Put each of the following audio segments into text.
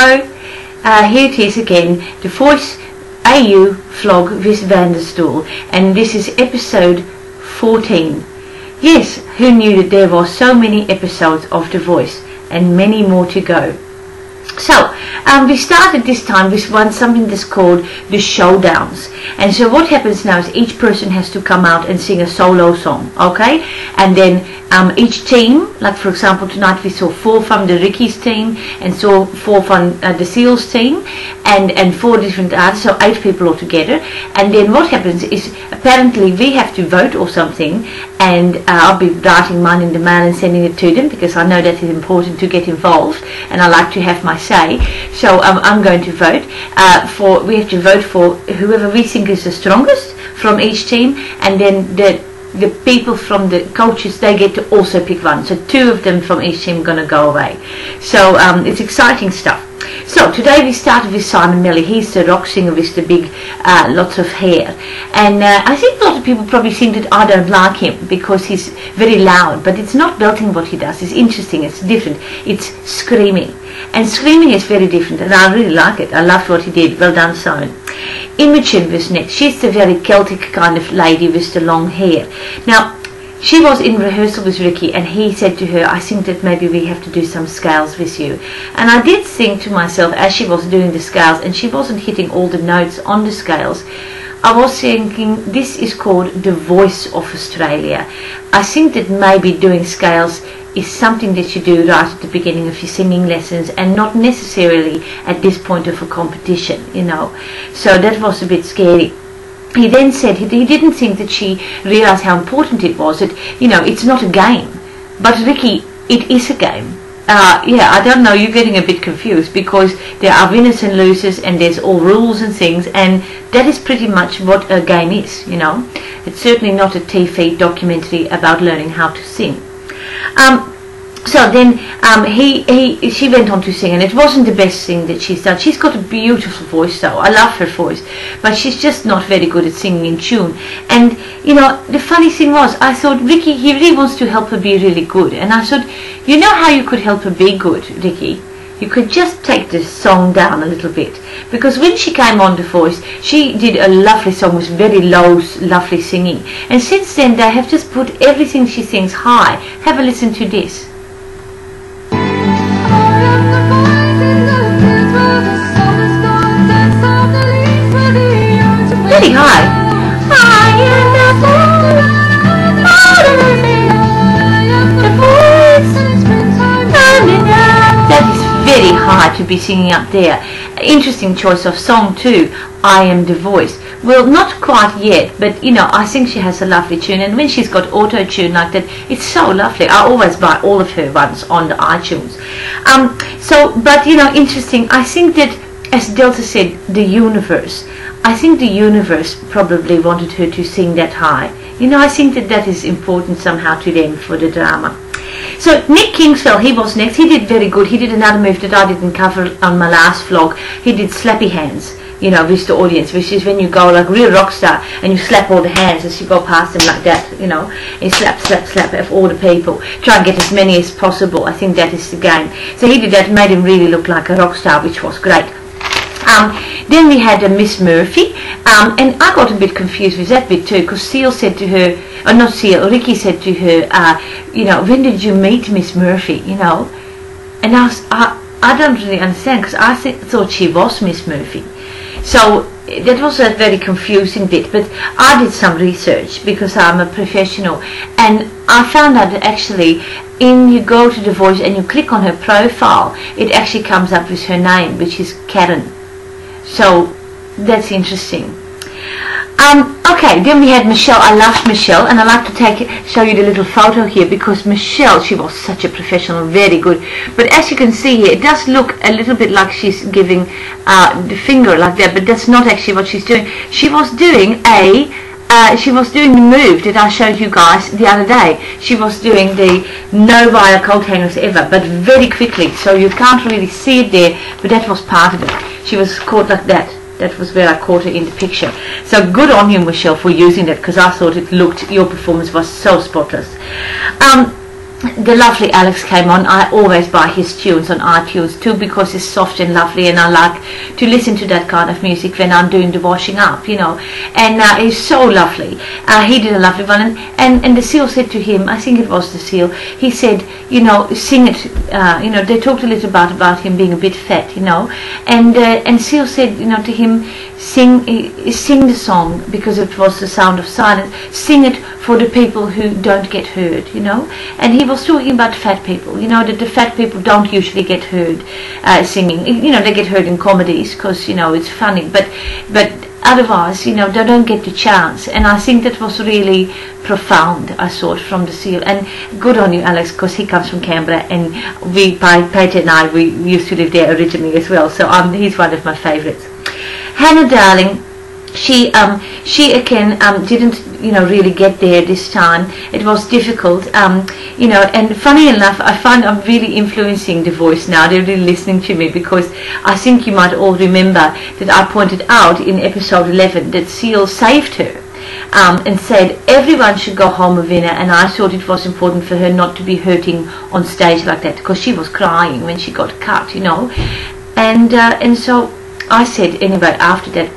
Hello, here it is again, the Voice AU vlog with Van der Stoel, and this is episode 14. Yes, who knew that there were so many episodes of The Voice and many more to go. So, we started this time with something that's called the showdowns. And so what happens now is each person has to come out and sing a solo song, okay? And then each team, like for example tonight we saw 4 from the Ricky's team and saw 4 from the Seals team and 4 different artists, so 8 people altogether. And then what happens is apparently we have to vote or something, and I'll be writing mine in the mail and sending it to them because I know that is important to get involved and I like to have my say. So I'm going to vote we have to vote for whoever we think is the strongest from each team, and then the people from the coaches, they get to also pick one. So 2 of them from each team are going to go away. So it's exciting stuff. So today we started with Simon Melly. He's the rock singer with the big lots of hair, and I think a lot of people probably think that I don't like him because he's very loud, but it's not belting what he does. It's interesting, it's different, it's screaming, and screaming is very different, and I really like it. I loved what he did. Well done, Simon. Imogen was next. She's the very Celtic kind of lady with the long hair. Now she was in rehearsal with Ricky, and he said to her, I think that maybe we have to do some scales with you. And I did think to myself as she was doing the scales, and she wasn't hitting all the notes on the scales, I was thinking this is called the Voice of Australia. I think that maybe doing scales is something that you do right at the beginning of your singing lessons and not necessarily at this point of a competition, you know. So that was a bit scary. He then said he didn't think that she realised how important it was, that, you know, it's not a game. But Ricky, it is a game. Yeah, I don't know, you're getting a bit confused because there are winners and losers and there's all rules and things, and that is pretty much what a game is, you know. It's certainly not a TV documentary about learning how to sing. So then she went on to sing, and it wasn't the best thing that she's done. She's got a beautiful voice though. I love her voice, but she's just not very good at singing in tune. And you know, the funny thing was, I thought Ricky, he really wants to help her be really good, and I thought, you know how you could help her be good, Ricky? You could just take the song down a little bit, because when she came on The Voice, she did a lovely song with very low, lovely singing, and since then they have just put everything she sings high. Have a listen to this. Very high. That is very high to be singing up there. Interesting choice of song too. I Am the Voice. Well, not quite yet, but you know, I think she has a lovely tune, and when she's got auto-tune like that, it's so lovely. I always buy all of her ones on the iTunes. But you know, interesting. I think that, as Delta said, the universe. I think the universe probably wanted her to sing that high. You know, I think that that is important somehow to them for the drama. So Nick Kingswell, he was next. He did very good. He did another move that I didn't cover on my last vlog. He did slappy hands, you know, with the audience, which is when you go like real rock star and you slap all the hands as you go past them like that, you know, and slap, slap, slap of all the people. Try and get as many as possible. I think that is the game. So he did that, made him really look like a rock star, which was great. Then we had Miss Murphy, and I got a bit confused with that bit too, because Seal said to her, or not Seal, Ricky said to her, you know, when did you meet Miss Murphy, you know? And I don't really understand, because I thought she was Miss Murphy. So that was a very confusing bit, but I did some research because I'm a professional, and I found out that actually you go to The Voice and you click on her profile, it actually comes up with her name, which is Karen. So that's interesting. Okay, then we had Michelle. I loved Michelle, and I like to show you the little photo here, because Michelle, she was such a professional, very good. But as you can see here, it does look a little bit like she's giving the finger like that, but that's not actually what she's doing. She was doing the move that I showed you guys the other day. She was doing the no wire coat hangers ever, but very quickly, so you can't really see it there, but that was part of it. She was caught like that. That was where I caught her in the picture. So good on you, Michelle, for using that, because I thought your performance was so spotless. the lovely Alex came on. I always buy his tunes on iTunes too, because it's soft and lovely, and I like to listen to that kind of music when I'm doing the washing up, you know. And it's so lovely. He did a lovely one, and the Seal said to him, I think it was the Seal, he said, you know, sing it. You know, they talked a little about him being a bit fat, you know, and Seal said, you know, to him, sing the song, because it was the sound of silence. Sing it for the people who don't get heard, you know. And he was talking about fat people, you know, that the fat people don't usually get heard singing. You know, they get heard in comedies because, you know, it's funny, but otherwise, you know, they don't get the chance. And I think that was really profound, I thought, from the Seal. And good on you, Alex, because he comes from Canberra, and Peter and I, we used to live there originally as well, so he's one of my favourites. Hannah Darling, she again didn't, you know, really get there this time. It was difficult, you know, and funny enough, I find I'm really influencing The Voice now. They're really listening to me, because I think you might all remember that I pointed out in episode 11 that Seal saved her and said everyone should go home a winner, and I thought it was important for her not to be hurting on stage like that, because she was crying when she got cut, you know. And so I said, anyway, after that,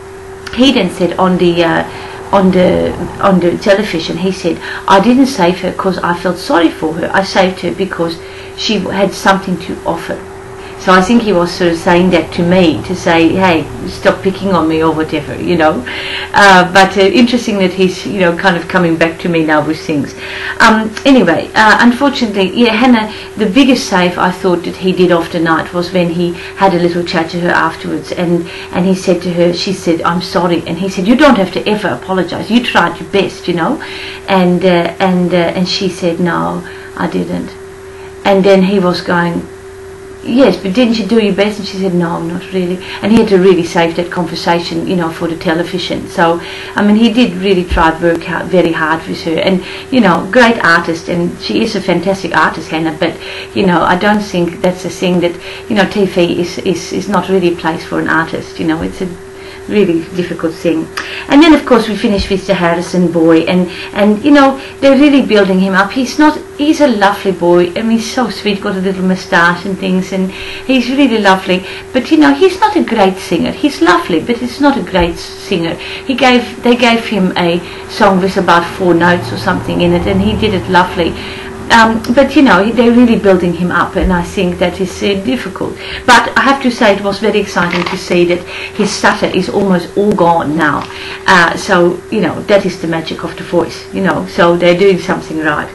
he then said on the television, he said, I didn't save her because I felt sorry for her. I saved her because she had something to offer. So I think he was sort of saying that to me, to say, hey, stop picking on me or whatever, you know. But interesting that he's, you know, kind of coming back to me now with things. Anyway, unfortunately, yeah, Hannah, the biggest save I thought that he did off the night was when he had a little chat to her afterwards, and he said to her, she said, I'm sorry, and he said, you don't have to ever apologize. You tried your best, you know. And she said, no, I didn't. And then he was going, yes, but didn't you do your best? And she said, no, not really. And he had to really save that conversation, you know, for the television. So, I mean, he did really try to work out very hard with her. And, you know, great artist, and she is a fantastic artist, Hannah, but, you know, I don't think that's a thing that, you know, TV is not really a place for an artist, you know. It's a really difficult thing. And then of course we finished with the Harrison boy, and you know, they're really building him up. He's a lovely boy. I mean, he's so sweet, got a little moustache and things, and he's really lovely, but you know, he's not a great singer. He's lovely, but he's not a great singer. They gave him a song with about 4 notes or something in it, and he did it lovely. But you know, they're really building him up, and I think that is difficult. But I have to say, it was very exciting to see that his stutter is almost all gone now. So you know, that is the magic of The Voice, you know. So they're doing something right.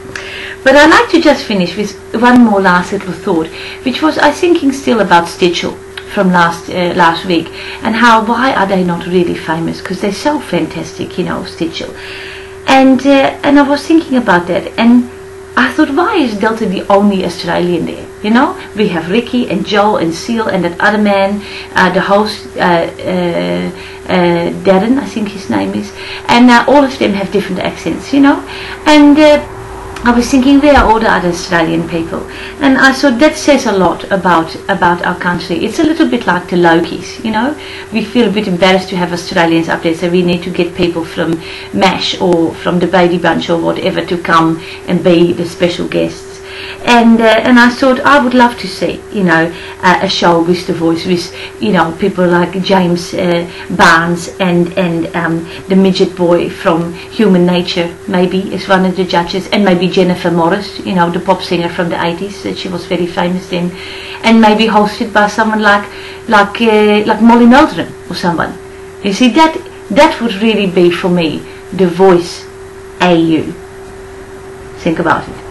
But I'd like to just finish with one more last little thought, which was, I thinking still about Stitchell from last week, and why are they not really famous? Because they're so fantastic, you know, Stitchell. And I was thinking about that, and I thought, why is Delta the only Australian there? You know, we have Ricky and Joel and Seal and that other man, the host, Darren, I think his name is, and all of them have different accents, you know. And I was thinking, where are all the other Australian people? And I thought that says a lot about our country. It's a little bit like the Lokies, you know. We feel a bit embarrassed to have Australians up there, so we need to get people from MASH or from the Brady Bunch or whatever to come and be the special guests. And I thought I would love to see, you know, a show with The Voice, with, you know, people like James Barnes and the midget boy from Human Nature, maybe, as one of the judges, and maybe Jennifer Morris, you know, the pop singer from the 80s, that she was very famous then, and maybe hosted by someone like Molly Meldrum or someone. You see, that would really be for me The Voice AU. Think about it.